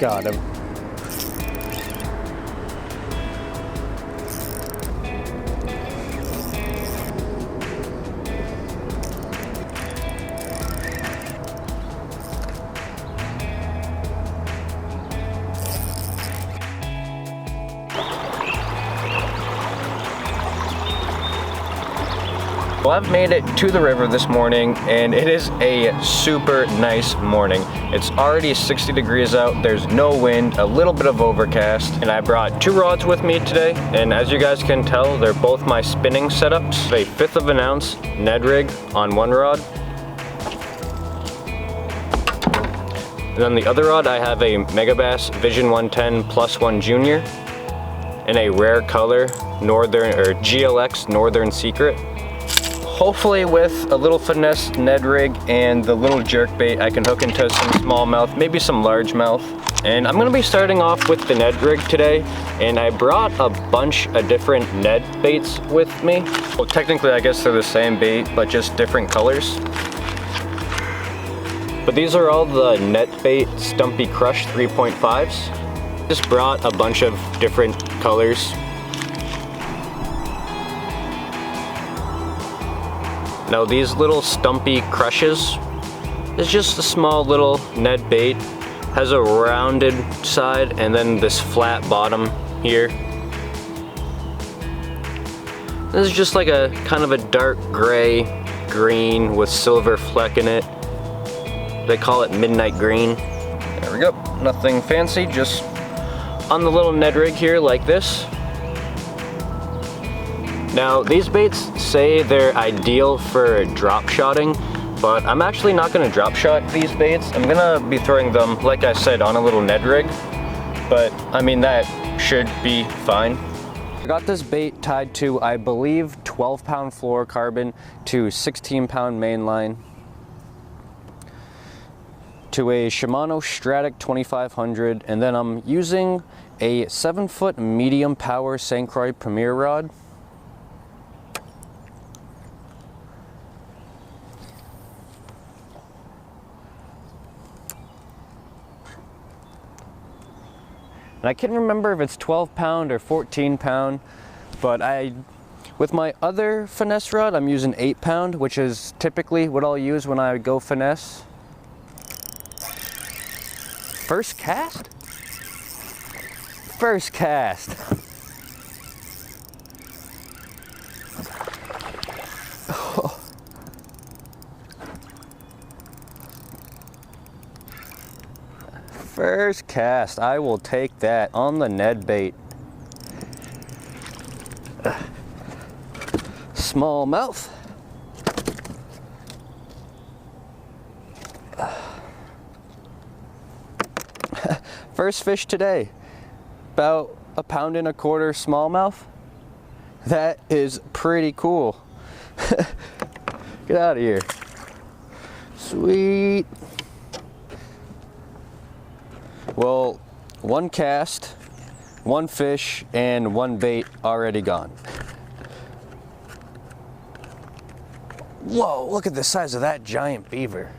Got him. Well, I've made it to the river this morning, and it is a super nice morning. It's already 60 degrees out, there's no wind, a little bit of overcast, and I brought 2 rods with me today, and as you guys can tell, they're both my spinning setups. A 1/5 of an ounce Ned rig on one rod. And on the other rod, I have a Megabass Vision 110 Plus 1 Junior in a rare color, Northern, or GLX Northern Secret. Hopefully with a little finesse Ned rig and the little jerk bait, I can hook into some smallmouth, maybe some largemouth. And I'm gonna be starting off with the Ned rig today, and I brought a bunch of different Ned baits with me. Well, technically I guess they're the same bait, but just different colors. But these are all the NetBait Stumpy Crush 3.5s. Just brought a bunch of different colors. Now these little Stumpy Crushes is just a small little Ned bait. Has a rounded side and then this flat bottom here. This is just like a kind of a dark gray green with silver fleck in it. They call it midnight green. There we go, nothing fancy, just on the little Ned rig here like this. Now these baits say they're ideal for drop shotting, but I'm actually not gonna drop shot these baits. I'm gonna be throwing them, like I said, on a little Ned rig, but I mean that should be fine. I got this bait tied to, I believe, 12-pound fluorocarbon to 16-pound mainline to a Shimano Stratic 2500, and then I'm using a 7-foot medium power St. Croix Premier rod. And I can't remember if it's 12-pound or 14-pound, but with my other finesse rod, I'm using 8-pound, which is typically what I'll use when I go finesse. First cast? First cast. Oh. First cast, I will take that on the Ned bait. Smallmouth. First fish today, about 1.25 pound smallmouth. That is pretty cool. Get out of here. Sweet. Well, 1 cast, 1 fish, and 1 bait already gone. Whoa, look at the size of that giant beaver.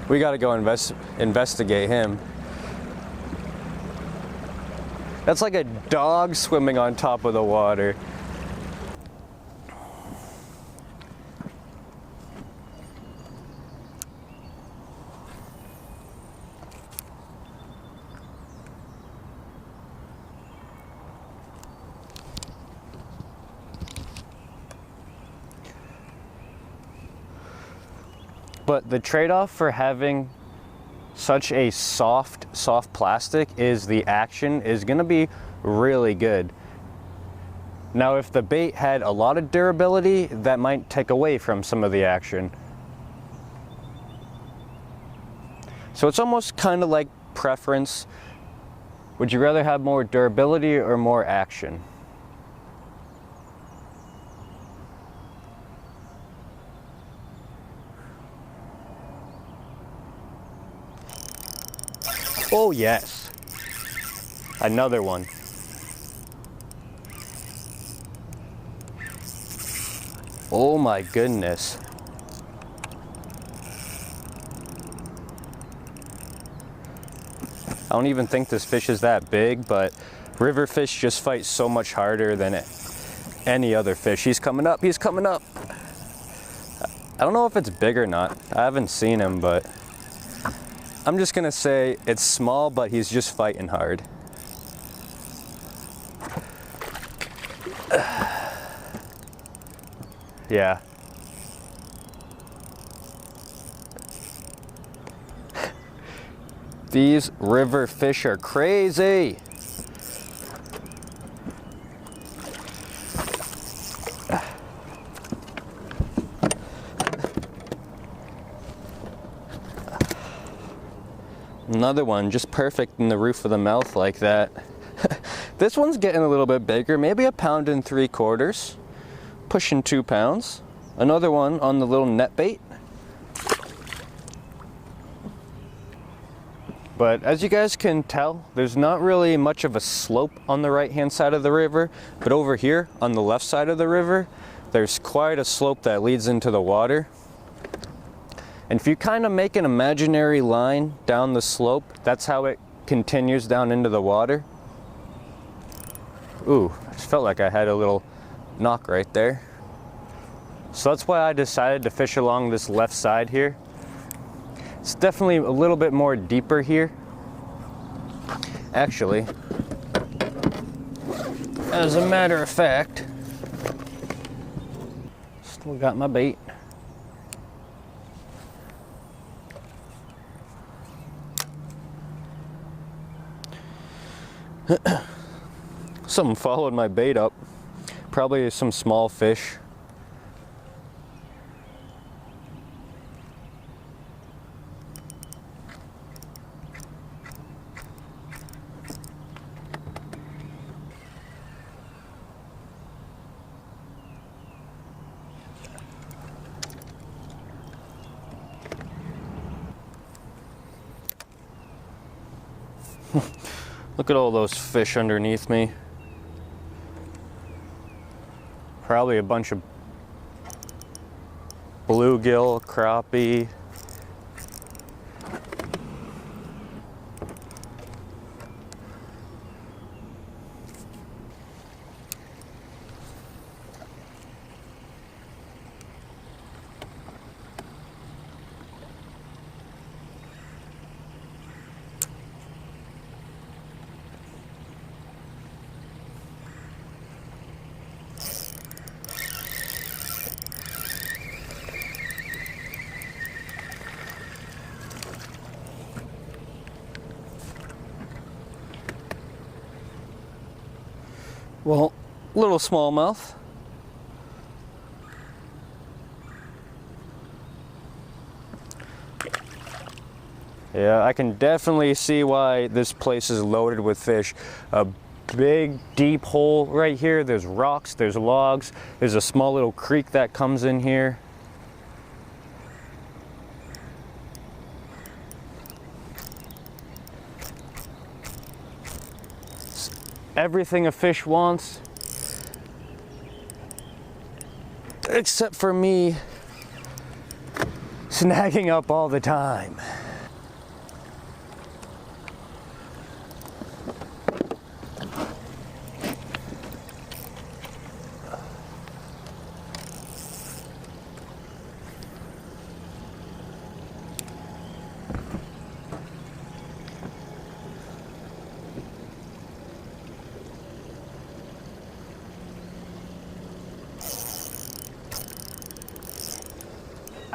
We gotta go investigate him. That's like a dog swimming on top of the water. But the trade-off for having such a soft plastic is the action is gonna be really good. Now, if the bait had a lot of durability, that might take away from some of the action. So it's almost kind of like preference. Would you rather have more durability or more action? Oh yes, another one. Oh my goodness. I don't even think this fish is that big, but river fish just fight so much harder than any other fish. He's coming up, he's coming up. I don't know if it's big or not. I haven't seen him, but I'm just gonna say it's small, but he's just fighting hard. Yeah. These river fish are crazy. Another one just perfect in the roof of the mouth like that. This one's getting a little bit bigger, maybe 1 3/4 pounds, pushing 2 pounds. Another one on the little NetBait. But as you guys can tell, there's not really much of a slope on the right hand side of the river, but over here on the left side of the river, there's quite a slope that leads into the water. And if you kind of make an imaginary line down the slope, that's how it continues down into the water. Ooh, I just felt like I had a little knock right there. So that's why I decided to fish along this left side here. It's definitely a little bit more deeper here. Actually, as a matter of fact, still got my bait. Something followed my bait up. Probably some small fish. Look at all those fish underneath me. Probably a bunch of bluegill, crappie. Well, little smallmouth. Yeah, I can definitely see why this place is loaded with fish. A big deep hole right here. There's rocks, there's logs, there's a small little creek that comes in here. Everything a fish wants, except for me snagging up all the time.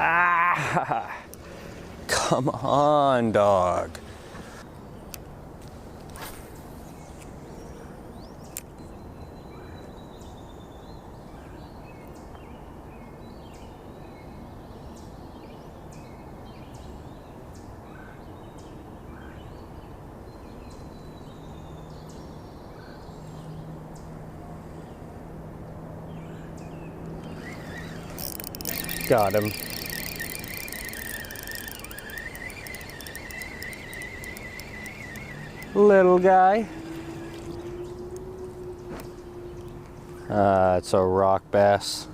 Ah, come on, dog. Got him. Little guy. It's a rock bass.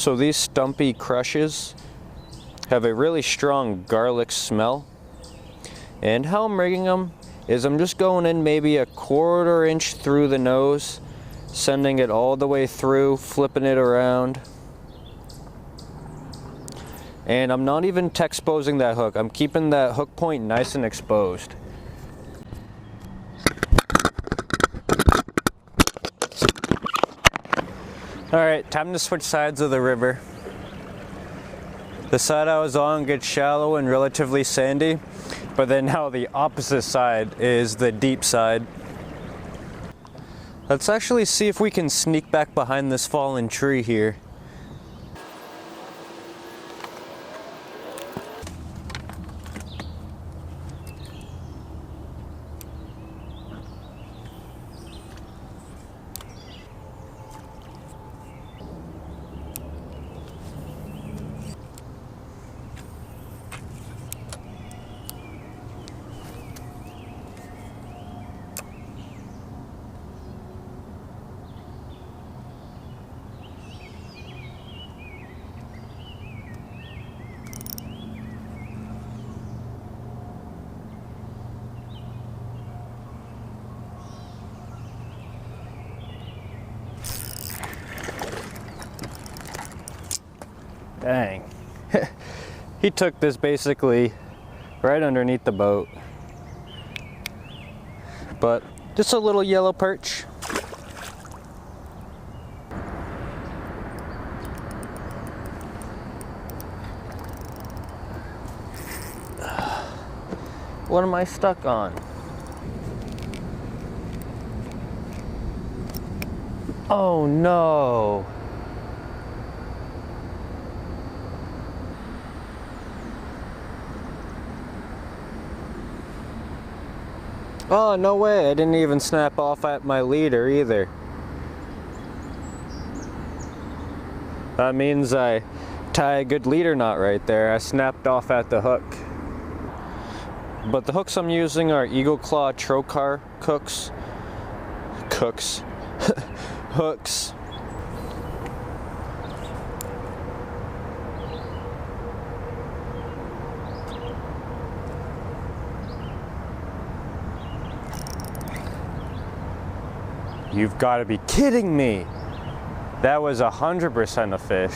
So these Stumpy crushes have a really strong garlic smell. And how I'm rigging them is I'm just going in maybe a 1/4 inch through the nose, sending it all the way through, flipping it around. And I'm not even exposing that hook. I'm keeping that hook point nice and exposed. All right, time to switch sides of the river. The side I was on gets shallow and relatively sandy, but then now the opposite side is the deep side. Let's actually see if we can sneak back behind this fallen tree here. Dang. He took this basically right underneath the boat. But just a little yellow perch. What am I stuck on? Oh no. Oh, no way, I didn't even snap off at my leader either. That means I tie a good leader knot right there. I snapped off at the hook. But the hooks I'm using are Eagle Claw Trocar hooks. Hooks. You've got to be kidding me. That was 100% a fish.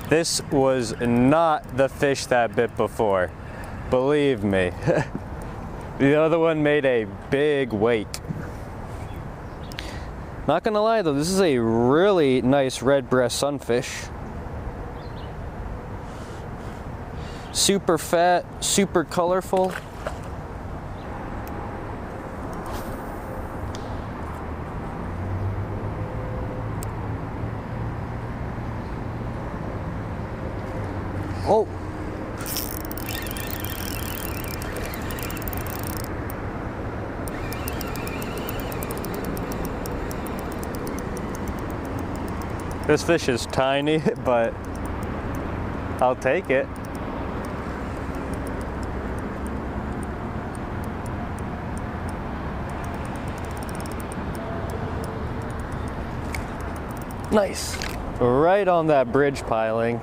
This was not the fish that bit before. Believe me. The other one made a big wake. Not gonna lie though, this is a really nice red breast sunfish. Super fat, super colorful. Oh. This fish is tiny, but I'll take it. Nice. Right on that bridge piling.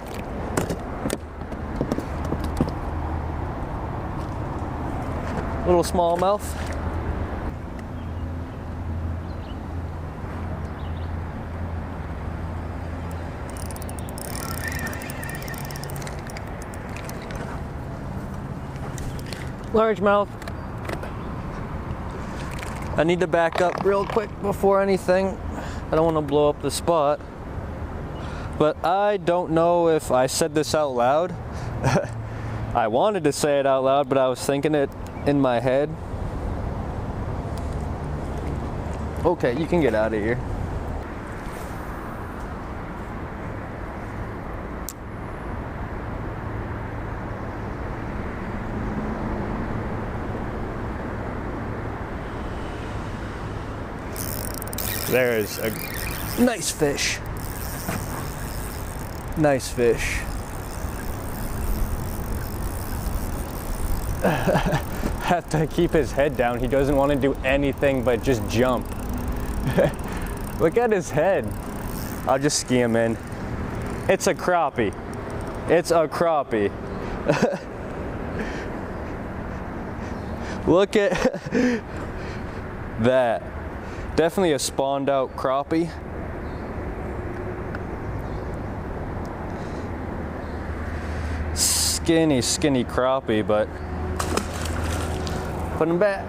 Little smallmouth. Largemouth. I need to back up real quick before anything. I don't want to blow up the spot. But I don't know if I said this out loud. I wanted to say it out loud, but I was thinking it in my head. Okay, you can get out of here. There's a nice fish. Nice fish. have to keep his head down. He doesn't want to do anything but just jump. Look at his head. I'll just ski him in. It's a crappie. It's a crappie. Look at that. Definitely a spawned out crappie. Skinny, skinny crappie, but put him back.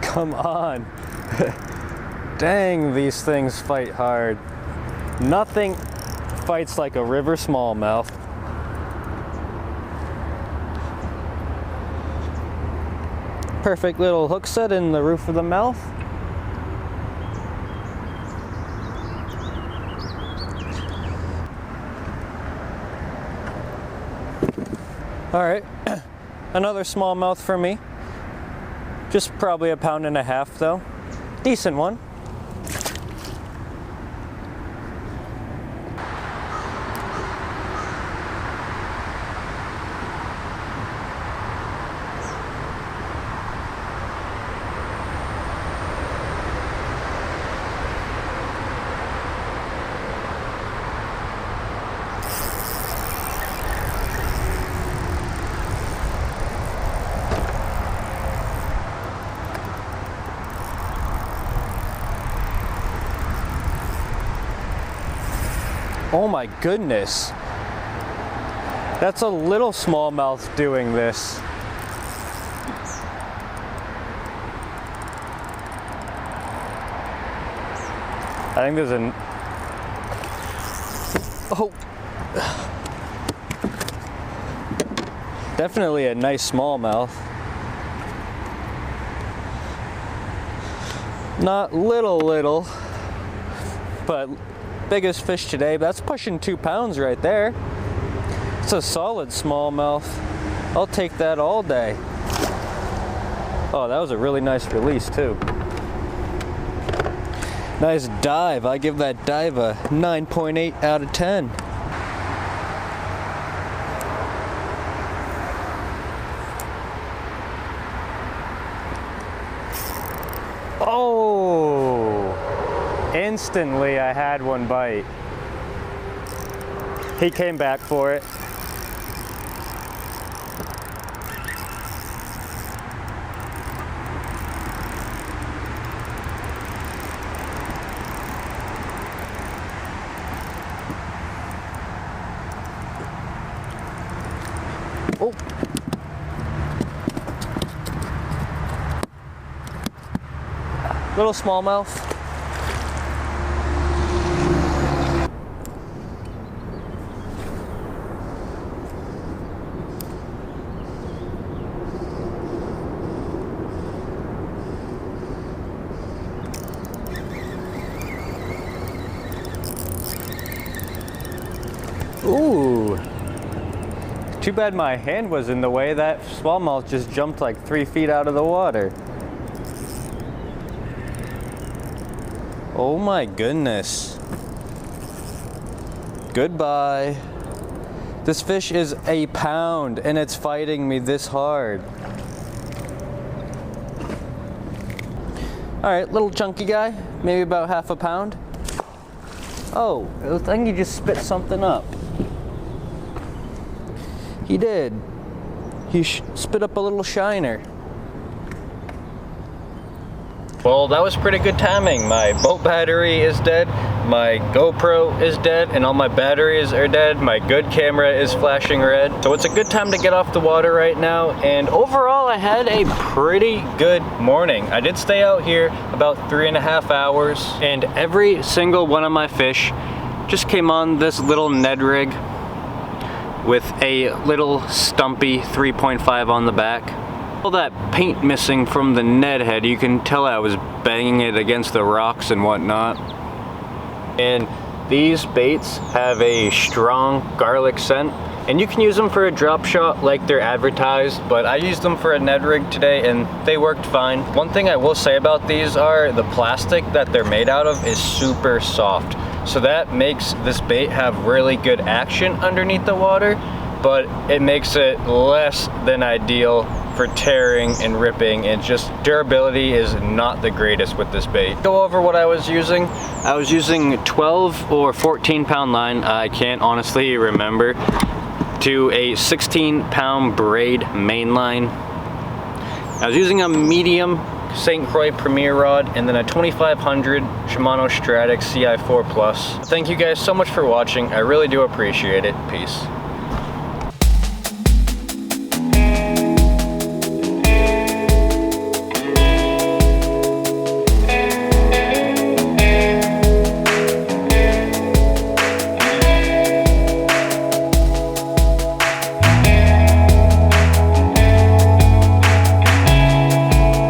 Come on. Dang, these things fight hard. Nothing fights like a river smallmouth. Perfect little hook set in the roof of the mouth. All right, another smallmouth for me. Just probably a 1.5 pounds though. Decent one. Oh my goodness. That's a little smallmouth doing this. I think there's an... Oh. Definitely a nice smallmouth. Not little, but biggest fish today. That's pushing 2 pounds right there. It's a solid smallmouth. I'll take that all day. Oh, that was a really nice release too. Nice dive. I give that dive a 9.8 out of 10. Oh! Instantly I had one bite. He came back for it. Oh. Little smallmouth. Ooh. Too bad my hand was in the way. That smallmouth just jumped like 3 feet out of the water. Oh my goodness. Goodbye. This fish is a pound and it's fighting me this hard. All right, little chunky guy, maybe about half a pound. Oh, I think he just spit something up. He did. He spit up a little shiner. Well, that was pretty good timing. My boat battery is dead. my GoPro is dead and all my batteries are dead. My good camera is flashing red. So it's a good time to get off the water right now. And overall, I had a pretty good morning. I did stay out here about 3.5 hours, and every single one of my fish just came on this little Ned rig with a little Stumpy 3.5 on the back. All that paint missing from the Ned head, you can tell I was banging it against the rocks and whatnot. And these baits have a strong garlic scent, and you can use them for a drop shot like they're advertised, but I used them for a Ned rig today and they worked fine. One thing I will say about these are the plastic that they're made out of is super soft. So that makes this bait have really good action underneath the water, but it makes it less than ideal for tearing and ripping, and just durability is not the greatest with this bait. Go over what I was using. I was using 12 or 14 pound line, I can't honestly remember, to a 16-pound braid main line. I was using a medium St. Croix Premier rod and then a 2500 Shimano Stratic CI4 Plus. Thank you guys so much for watching. I really do appreciate it. Peace.